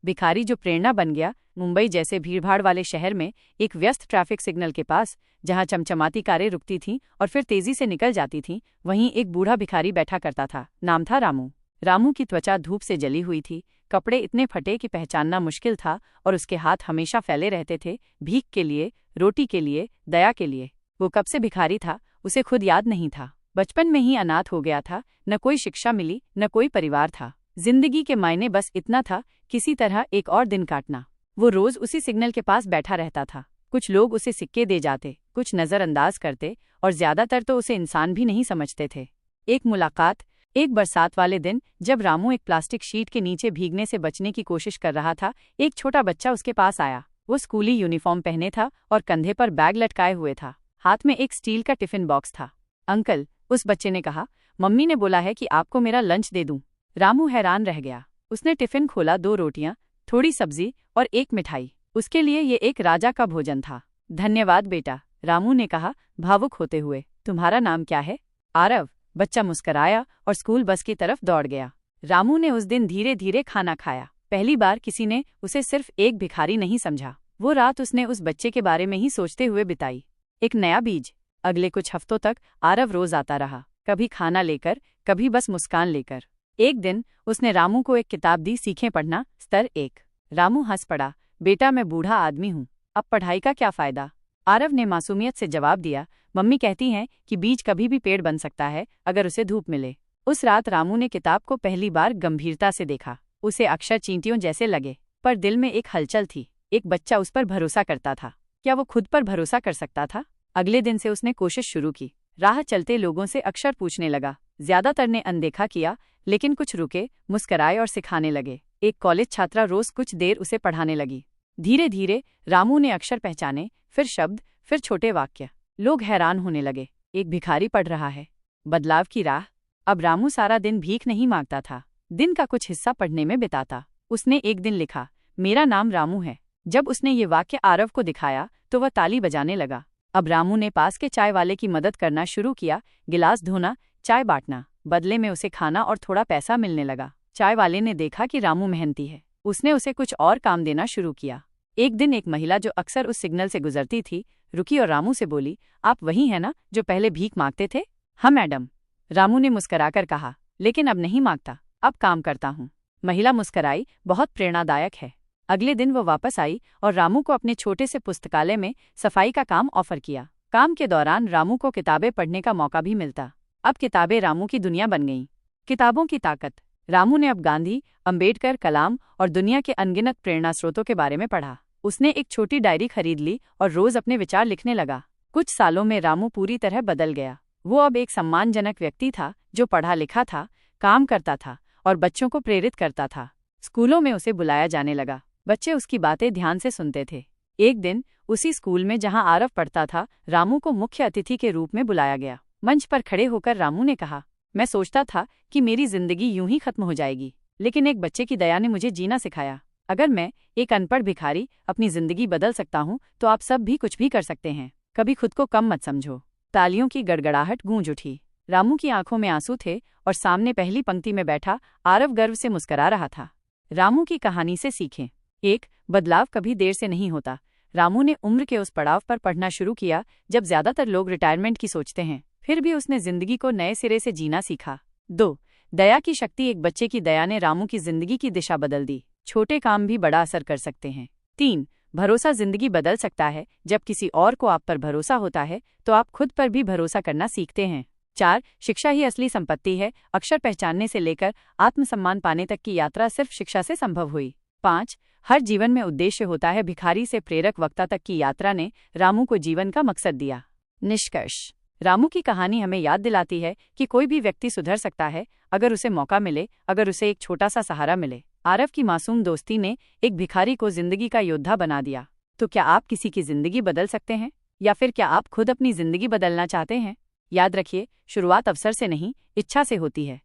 भिखारी जो प्रेरणा बन गया। मुंबई जैसे भीड़भाड़ वाले शहर में एक व्यस्त ट्रैफिक सिग्नल के पास, जहां चमचमाती कारें रुकती थीं और फिर तेजी से निकल जाती थीं, वहीं एक बूढ़ा भिखारी बैठा करता था। नाम था रामू। रामू की त्वचा धूप से जली हुई थी, कपड़े इतने फटे कि पहचानना मुश्किल था, और उसके हाथ हमेशा फैले रहते थे, भीख के लिए, रोटी के लिए, दया के लिए। वो कब से भिखारी था उसे खुद याद नहीं था। बचपन में ही अनाथ हो गया था, न कोई शिक्षा मिली, न कोई परिवार था। जिंदगी के मायने बस इतना था, किसी तरह एक और दिन काटना। वो रोज उसी सिग्नल के पास बैठा रहता था। कुछ लोग उसे सिक्के दे जाते, कुछ नजरअंदाज करते, और ज्यादातर तो उसे इंसान भी नहीं समझते थे। एक मुलाकात, एक बरसात वाले दिन, जब रामू एक प्लास्टिक शीट के नीचे भीगने से बचने की कोशिश कर रहा था, एक छोटा बच्चा उसके पास आया। वो स्कूली यूनिफॉर्म पहने था और कंधे पर बैग लटकाए हुए था। हाथ में एक स्टील का टिफिन बॉक्स था। अंकल, उस बच्चे ने कहा, मम्मी ने बोला है कि आपको मेरा लंच दे दूं। रामू हैरान रह गया। उसने टिफिन खोला, 2 रोटियां, थोड़ी सब्जी और एक मिठाई। उसके लिए ये एक राजा का भोजन था। धन्यवाद बेटा, रामू ने कहा भावुक होते हुए। तुम्हारा नाम क्या है? आरव। बच्चा मुस्कराया और स्कूल बस की तरफ दौड़ गया। रामू ने उस दिन धीरे धीरे खाना खाया। पहली बार किसी ने उसे सिर्फ एक भिखारी नहीं समझा। वो रात उसने उस बच्चे के बारे में ही सोचते हुए बिताई। एक नया बीज। अगले कुछ हफ्तों तक आरव रोज आता रहा, कभी खाना लेकर, कभी बस मुस्कान लेकर। एक दिन उसने रामू को एक किताब दी, सीखें पढ़ना, स्तर 1। रामू हंस पड़ा, बेटा मैं बूढ़ा आदमी हूँ, अब पढ़ाई का क्या फायदा? आरव ने मासूमियत से जवाब दिया, मम्मी कहती हैं कि बीज कभी भी पेड़ बन सकता है अगर उसे धूप मिले। उस रात रामू ने किताब को पहली बार गंभीरता से देखा। उसे अक्षर चींटियों जैसे लगे, पर दिल में एक हलचल थी। एक बच्चा उस पर भरोसा करता था। क्या वो खुद पर भरोसा कर सकता था? अगले दिन से उसने कोशिश शुरू की। राह चलते लोगों से अक्षर पूछने लगा। ज्यादातर ने अनदेखा किया, लेकिन कुछ रुके, मुस्कराए और सिखाने लगे। एक कॉलेज छात्रा रोज कुछ देर उसे पढ़ाने लगी। धीरे धीरे रामू ने अक्षर पहचाने, फिर शब्द, फिर छोटे वाक्य। लोग हैरान होने लगे, एक भिखारी पढ़ रहा है। बदलाव की राह। अब रामू सारा दिन भीख नहीं मांगता था, दिन का कुछ हिस्सा पढ़ने में बिताता। उसने एक दिन लिखा, मेरा नाम रामू है। जब उसने ये वाक्य आरव को दिखाया तो वह ताली बजाने लगा। अब रामू ने पास के चाय वाले की मदद करना शुरू किया, गिलास धोना, चाय बांटना। बदले में उसे खाना और थोड़ा पैसा मिलने लगा। चाय वाले ने देखा कि रामू मेहनती है, उसने उसे कुछ और काम देना शुरू किया। एक दिन एक महिला जो अक्सर उस सिग्नल से गुजरती थी, रुकी और रामू से बोली, आप वही हैं ना जो पहले भीख मांगते थे? हाँ मैडम, रामू ने मुस्कराकर कहा, लेकिन अब नहीं मांगता, अब काम करता हूँ। महिला मुस्कराई, बहुत प्रेरणादायक है। अगले दिन वो वापस आई और रामू को अपने छोटे से पुस्तकालय में सफाई का काम ऑफर किया। काम के दौरान रामू को किताबें पढ़ने का मौका भी मिलता। अब किताबें रामू की दुनिया बन गईं। किताबों की ताकत। रामू ने अब गांधी, अंबेडकर, कलाम और दुनिया के अनगिनत प्रेरणा स्रोतों के बारे में पढ़ा। उसने एक छोटी डायरी खरीद ली और रोज अपने विचार लिखने लगा। कुछ सालों में रामू पूरी तरह बदल गया। वो अब एक सम्मानजनक व्यक्ति था, जो पढ़ा लिखा था, काम करता था और बच्चों को प्रेरित करता था। स्कूलों में उसे बुलाया जाने लगा। बच्चे उसकी बातें ध्यान से सुनते थे। एक दिन उसी स्कूल में जहां आरव पढ़ता था, रामू को मुख्य अतिथि के रूप में बुलाया गया। मंच पर खड़े होकर रामू ने कहा, मैं सोचता था कि मेरी जिंदगी यूं ही खत्म हो जाएगी, लेकिन एक बच्चे की दया ने मुझे जीना सिखाया। अगर मैं, एक अनपढ़ भिखारी, अपनी जिंदगी बदल सकता हूं, तो आप सब भी कुछ भी कर सकते हैं। कभी खुद को कम मत समझो। तालियों की गड़गड़ाहट गूंज उठी। रामू की आंखों में आंसू थे और सामने पहली पंक्ति में बैठा आरव गर्व से मुस्करा रहा था। रामू की कहानी से सीखें। 1. बदलाव कभी देर से नहीं होता। रामू ने उम्र के उस पड़ाव पर पढ़ना शुरू किया जब ज्यादातर लोग रिटायरमेंट की सोचते हैं। फिर भी उसने जिंदगी को नए सिरे से जीना सीखा। 2. दया की शक्ति। एक बच्चे की दया ने रामू की जिंदगी की दिशा बदल दी। छोटे काम भी बड़ा असर कर सकते हैं। 3. भरोसा। जिंदगी बदल सकता है जब किसी और को आप पर भरोसा होता है, तो आप खुद पर भी भरोसा करना सीखते हैं। 4. शिक्षा ही असली संपत्ति है। अक्षर पहचानने से लेकर आत्मसम्मान पाने तक की यात्रा सिर्फ शिक्षा से संभव हुई। 5. हर जीवन में उद्देश्य होता है। भिखारी से प्रेरक वक्ता तक की यात्रा ने रामू को जीवन का मकसद दिया। निष्कर्ष। रामू की कहानी हमें याद दिलाती है कि कोई भी व्यक्ति सुधर सकता है अगर उसे मौका मिले, अगर उसे एक छोटा सा सहारा मिले। आरव की मासूम दोस्ती ने एक भिखारी को जिंदगी का योद्धा बना दिया। तो क्या आप किसी की जिंदगी बदल सकते हैं? या फिर क्या आप खुद अपनी जिंदगी बदलना चाहते हैं? याद रखिए, शुरुआत अवसर से नहीं, इच्छा से होती है।